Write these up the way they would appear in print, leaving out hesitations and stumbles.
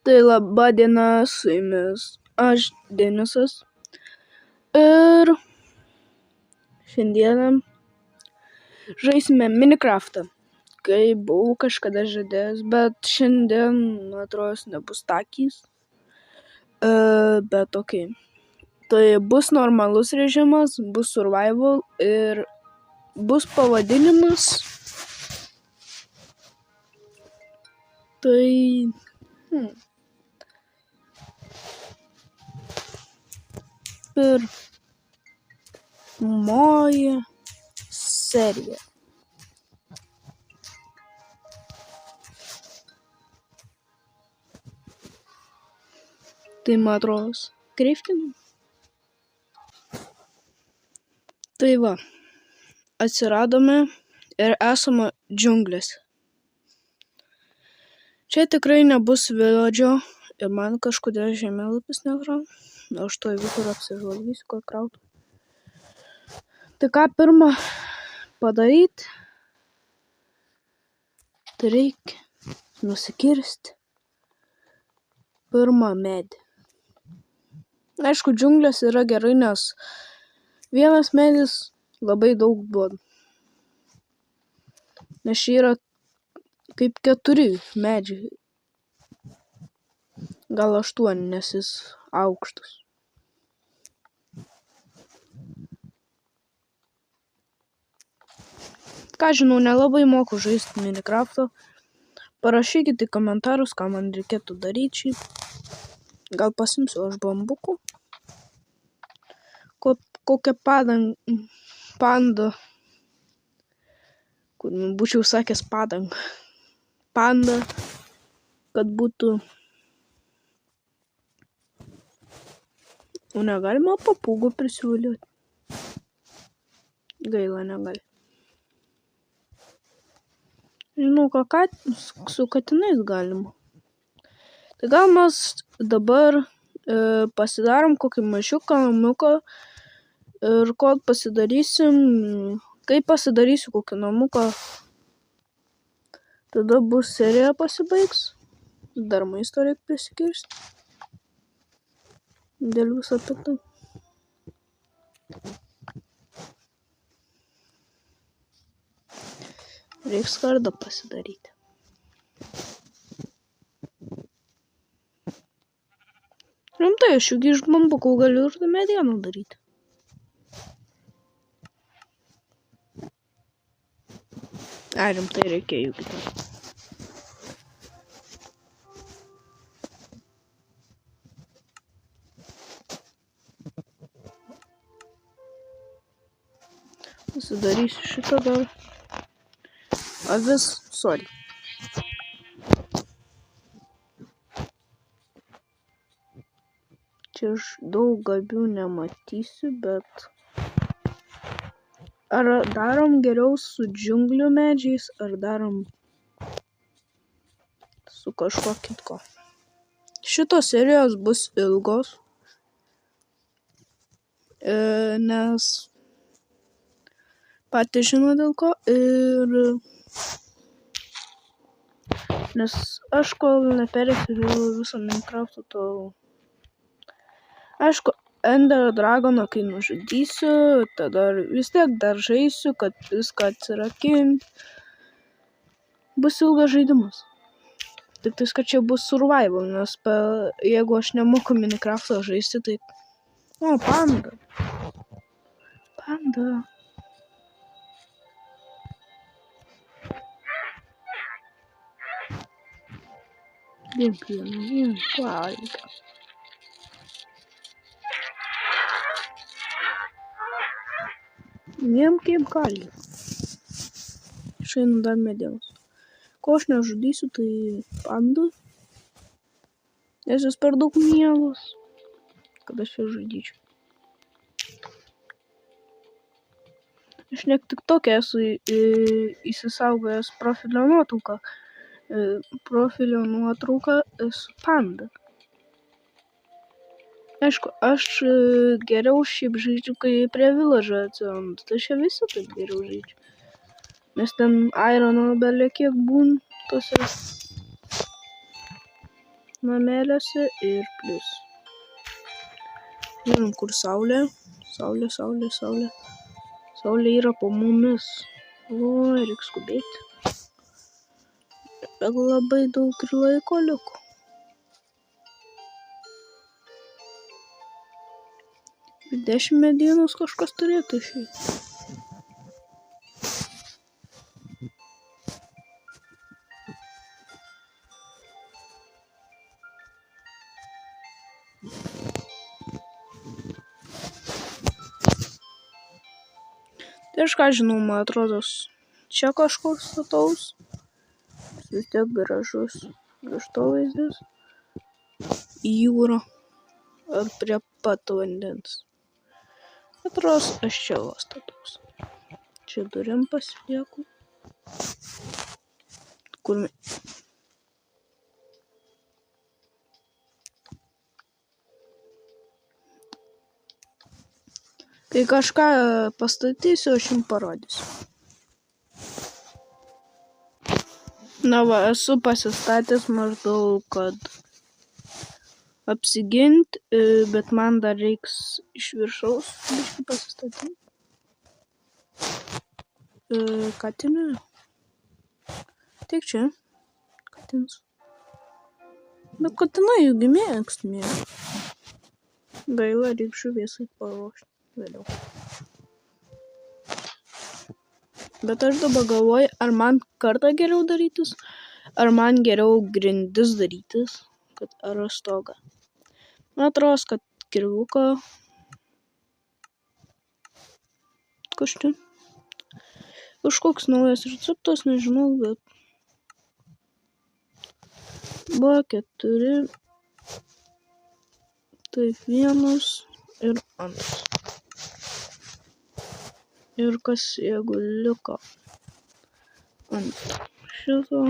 Tai laba diena, su jumis aš Denisas ir šiandieną žaisime Minecraftą, kaip buvau kažkada žadėjęs, bet šiandien atrodo nebus takys, bet ok. Tai bus normalus režimas, bus survival ir bus pavadinimas. Tai pirmoji serija. Tai man atrodo kreiftinė. Tai va, atsiradome ir esame džiunglėse. Čia tikrai nebus viladžio ir man kažkodėl žemėlapis nekrauja. Aš to visur apsižvalgysiu, kad krautų. Tai ką pirmą padaryti, tai reikia nusikirsti pirmą medį. Aišku, džiunglės yra gerai, nes vienas medis labai daug duoda. Nes čia yra kaip 4 medžiai. Gal 8, nes jis aukštas. Ką žinau, nelabai moku žaisti Minecraft'o. Parašykite į komentarus, ką man reikėtų daryti. Gal pasimsiu aš bambukų. Kokią pandą. Kur būčiau sakęs padangą. Panda, kad būtų. O negalima papūgų prisivilioti. Gaila, negali. Žinau, ką su katinais galima. Tai gal mes dabar pasidarom kokį mažiuką namuką ir kol pasidarysim, kai pasidarysiu kokį namuką, tada bus serija pasibaigs. Dar maisto reikia prisikirsti. Dėl viso pikto. Reiks skardą pasidaryti. Rimtai, aš juk iš bambukų galiu ir medieną daryti. Rimtai reikia juk. Pasidarysiu šitą dar. Avis, sorry. Čia aš daug gabių nematysiu, bet ar darom geriau su džiunglių medžiais, ar darom su kažkuo kitko. Šitos serijos bus ilgos, nes patys žino dėl ko ir nes aš kol neperėsiu visą Minecraft'ą, tol aišku, Ender Dragoną kai nužudysiu, tada vis tiek dar žaisiu, kad viską atsirakint. Bus ilgas žaidimas. Tik tais, kad čia bus survival, nes jeigu aš nemoku Minecraft'ą žaisti, tai... O, panda. Panda. Diem pieną, valgą. Jiem kaip gali. Išeinu dar medienos. Ko aš nežudysiu, tai pandų. Nes jis per daug mielas, kad aš ją žudyčiau. Aš net tik tokia esu įsisaugojęs profilio nuotrauką su panda. Aišku, aš geriau šiaip žaidžiu, kai prie village'o atsiranda. Tai čia visi taip geriau žaidžia. Nes ten irono bele kiek būna tose nameliuose ir plius. Žinom, kur saulė. Saulė yra po mumis. Oi, reikia skubėti. Bet labai daug laiko liko. Ir 10 medienos kažkas turėtų išeiti. Tai aš ką žinau, man atrodo, čia kažkoks stataus. Vis tiek gražus kraštovaizdis. Jūra. Ar prie pat vandens. Atrodo, aš čia stataus. Čia durim pasilieku. Kur kai kažką pastatysiu, aš jums parodysiu. Na va, esu pasistatęs maždaug, kad apsigint, bet man dar reiks iš viršaus biškį pasistatyti. Katinę. Tik čia. Katins. Bet katinai jų mėgst. Gaila, reik žuviesai paruošti vėliau. Bet aš dabar galvoju, ar man kartą geriau darytis, ar man geriau grindis darytis, kad ar stogą. Man atrodo, kad kirvuką. Kas čia? Kažkoks naujas receptas, nežinau, bet buvo 4. Taip, 1 ir 2. Ir kas jeigu liko ant šito.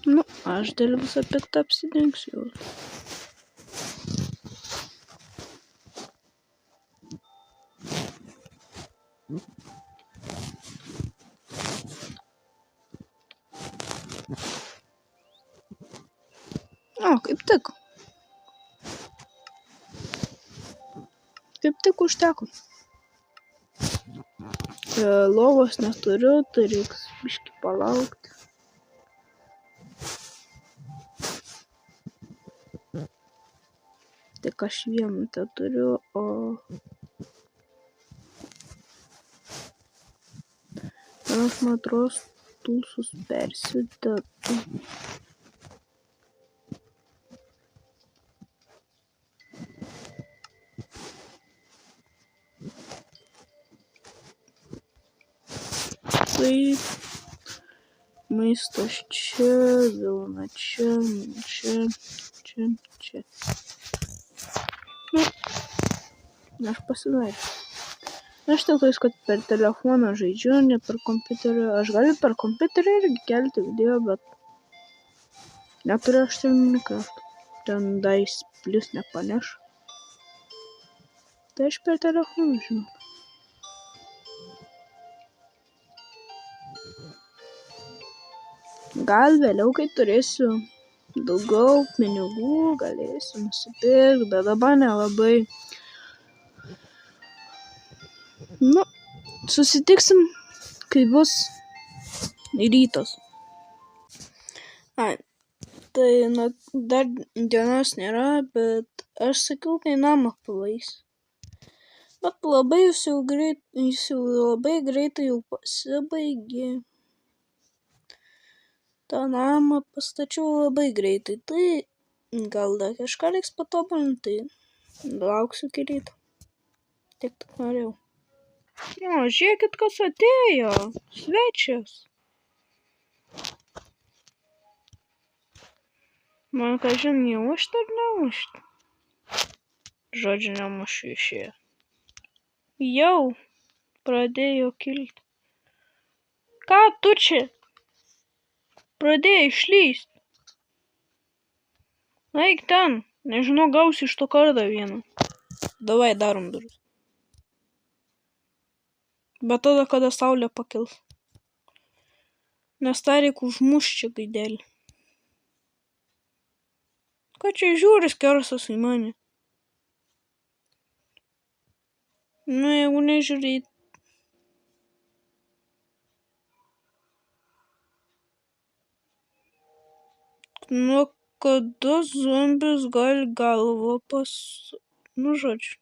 Nu, aš dėl visą piktą apsidengsiu. O, kaip tik. Kaip tik užteko. Lovos neturiu, tai reiks biškį palaukti. Tik aš vieną teturiu, o aš man atrodo stulsus persidedu. Taip, maistas čia, vilna čia. Nu, aš pasidaręs. Aš tiktais, kad per telefoną žaidžiu, ne per kompiuterį. Aš galiu per kompiuterį irgi kelti video, bet neturiu aš ten Minecraft. Ten Dice Plus nepaneš. Tai aš per telefoną žinau. Gal vėliau, kai turėsiu daugiau pinigų, galėsiu nusipirkti, bet dabar nelabai. Nu, susitiksim, kai bus rytas. Tai dar dienos nėra, bet aš sakiau, kai namą palais. Bet jis jau labai greitai jau pasibaigė. tą namą pastačiau labai greitai, tai gal dar kažką reiks patobulinti, tai lauksiu iki ryto. Tik norėjau. O, žiūrėkit, kas atėjo. Svečias. Man kažin nemušt ar nemušt? Žodžiu, nemušiu išėjo. Jau pradėjo kilti. Ką tu čia? Pradėjai išlyst. Eik ten, nežinau, gausi iš to kardą vieną. Davai, darom duris. Bet tada, kada saulė pakils. Nes tą reikia užmušti čia gaidelį. Ką čia žiūri skersas į mane? Nu, jeigu nežiūrėt. Nu, kada zombis gali galvą Nu, žodžiu.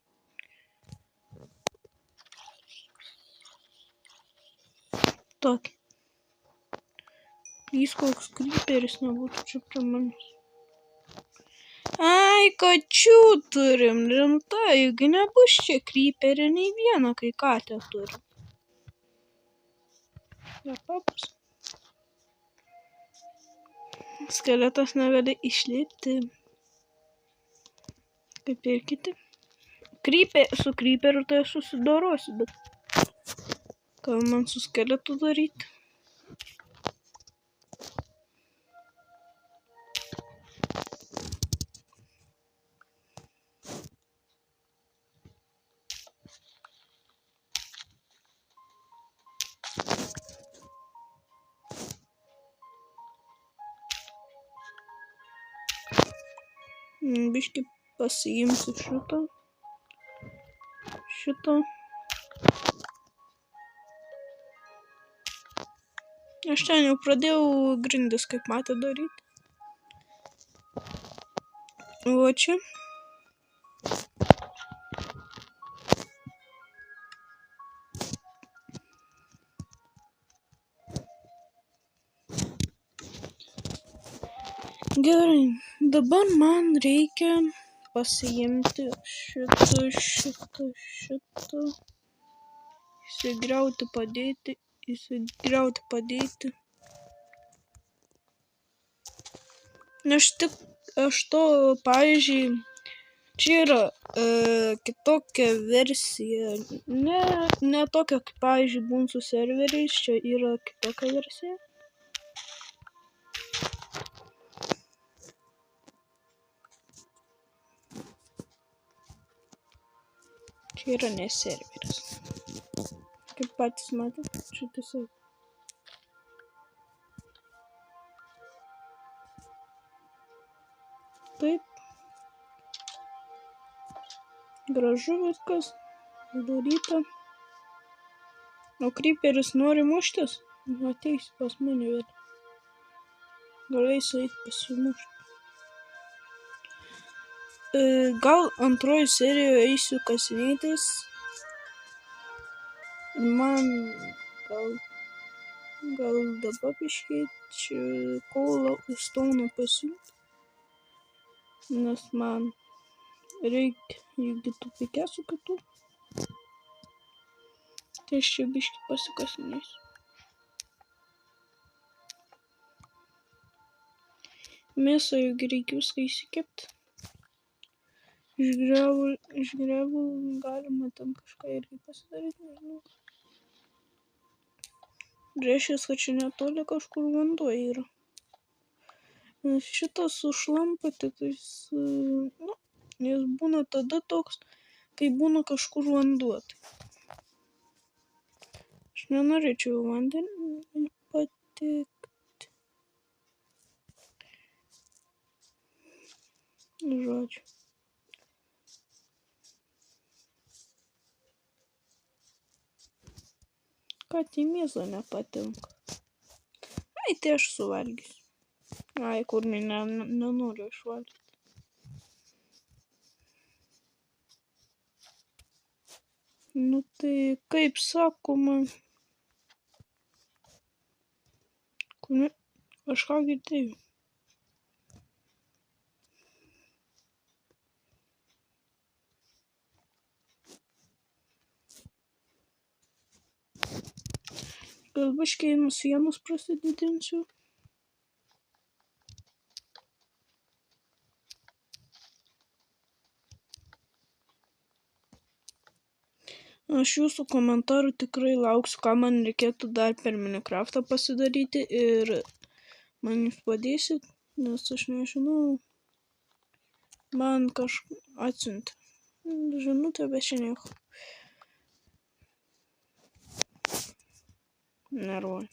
Tokį. Jis koks kryperis nebūtų čia prie manęs. Ai, kačių turim, rimtai, juk nebus čia kryperį nei vieną, kai katę turim. Nepaprasta. Skeletas negali išlipti. Kaip ir kiti. Su kryperiu tai susidorosiu, bet ką man su skeletu daryti? Biškį pasiimsiu šitą. Aš ten jau pradėjau grindis, kaip matė, daryti. O čia. Gerai, dabar man reikia pasiimti šitą. Įsigriauti padėti. Aš to, pavyzdžiui, čia yra kitokia versija. Ne tokia, kaip, pavyzdžiui, būn su serveriais, čia yra kitokia versija. Čia yra ne serveris. Kaip patys matėte, čia tiesiog. Taip. Gražu viskas. Daryta. O kryperis nori muštis? Ateis pas mane vėl. Galėsiu eiti pasimušti. Gal antroji serijoje eisiu kasinėtis. Man gal dabar biškį kola stauną pasiūti. Nes man reikia irgi tų pikesų kitų. Tai aš čia biškį pasikasinėsiu. Mėsą juk reikia viską įsikepti. Išgriavu galima ten kažką irgi pasidaryti, nežinau. Reiškia, kad čia netoli kažkur vanduo yra. Nes šitas sušlampa, tai jis būna tada toks, kai būna kažkur vanduo. Aš nenorėčiau vandenį patekti. Žodžiu. Ką tai mėsa nepatinka. Ai, tai aš suvalgysiu. Ai, kur nenoriu išvalgyti. Nu tai, kaip sakoma, kažką girdėjau. Gal biškį sienos prasididinsiu. Aš jūsų komentarų tikrai lauksiu, ką man reikėtų dar per Minecraftą pasidaryti ir man jūs padėsit, nes aš nežinau. Man kažką atsiuntė žinutę, bet čia nieko. Nervuoju.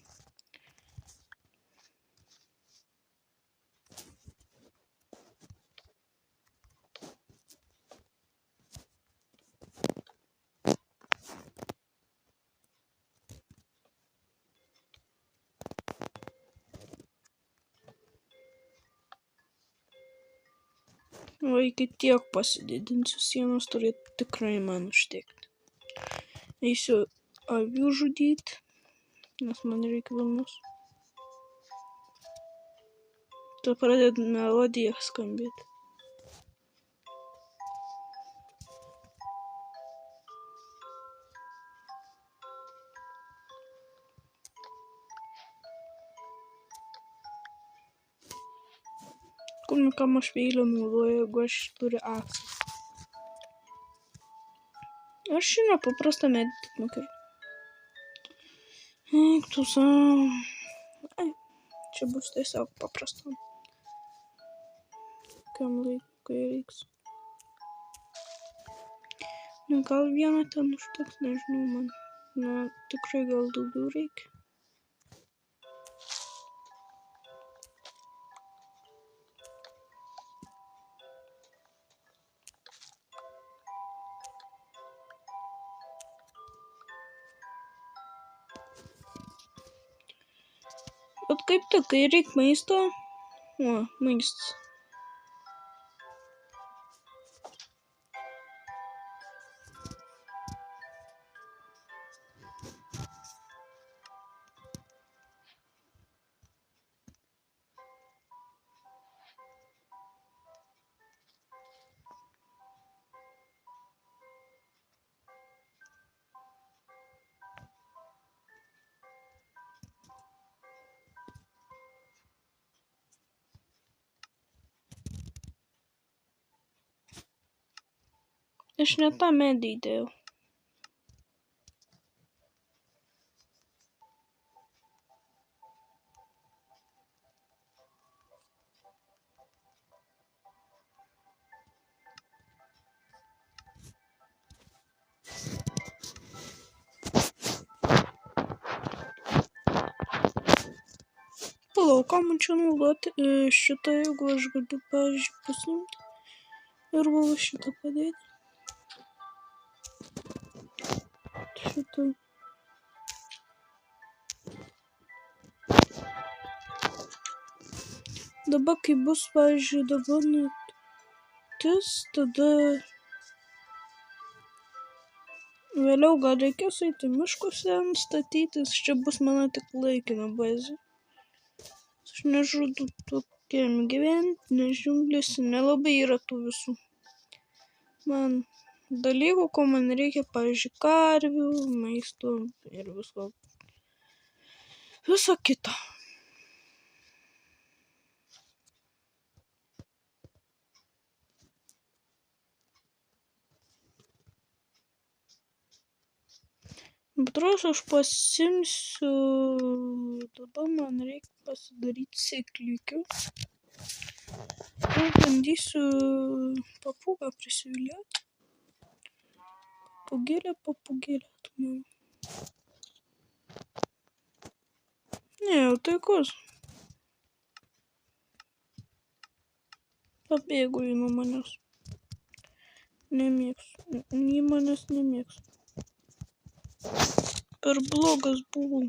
O iki tiek pasididinsiu sienos turėtų tikrai man užtekti. Eisiu avių žudyti, nes man reikia vilnos. Tai pradeda melodija skambėti. Kam aš peilio naudoju, jeigu aš turiu aksą? Aš šiandien paprastą medį tik nukirpau. Eik tu savo. Ai, čia bus tiesiog paprasta. Kam laikui reiks? Nu, gal vieną ten užteks, nežinau man. Na, tikrai gal daugiau reikia. Bet kaip tik, kai reikia maisto. O, maistas. Aš ne tą medį įdėjau. Palauk, ką man čia naudoti šitą, jeigu aš galiu, pavyzdžiui, pasiimti ir gal šitą padėti. Šitą. Dabar, kai bus, pavyzdžiui, dabar naktis, tada vėliau gal reikės eiti miškus ten statytis, čia bus mano tik laikina bazė. Aš nežudu tokiam gyventi, nes džiunglėse nelabai yra tų visų. Man dalykų, ko man reikia, pavyzdžiui, karvių, maisto ir viso kito. Bet aš pasimsiu, dabar man reikia pasidaryti sėkliukių. Ir bandysiu papūgą prisivilioti. Papūgėlė, tu man. Ne, jau taikus. Pabėgo jį nuo manęs. Nemėgstu. Jį manęs nemėgstu. Per blogas buvau.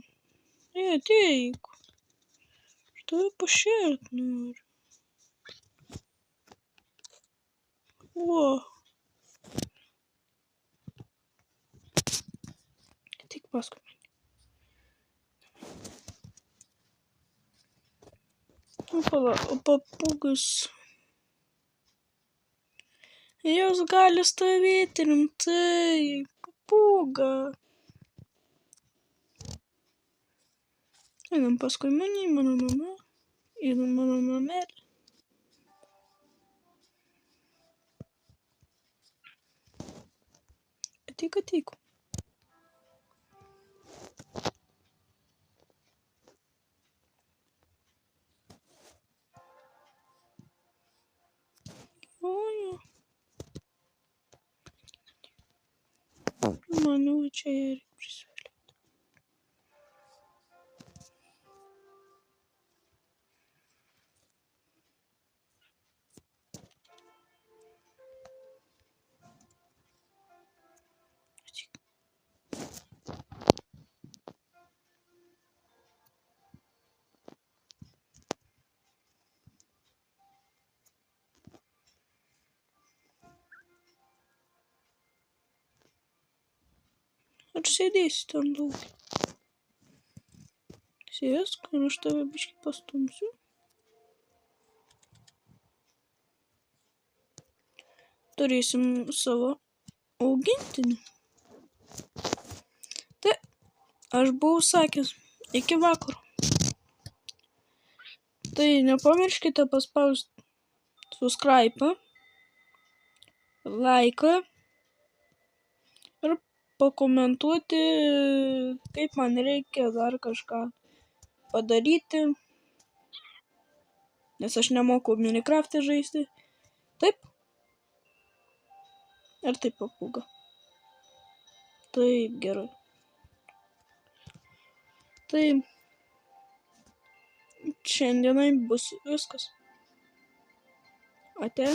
Ateik. Aš tave pašėrt noriu. O. Ateik paskui mane. O papūgas. Jos gali stovėti rimtai. Papūga. Einam paskui mane, mano mama. Einam mano mamelį. Ateik. Ojo. Manau, čia ir prisivėlė. ir sėdėsi ten daug. Sėsk ir aš tave biškį pastumsiu. Turėsim savo augintinį. Tai aš buvau sakęs iki vakaro. Tai nepamirškite paspausti subscribe, like ir pakomentuoti, kaip man reikia dar kažką padaryti, nes aš nemoku Minecraft'e žaisti. Taip. Ir taip papūga. Taip, gerai. Tai šiandienai bus viskas. Ate.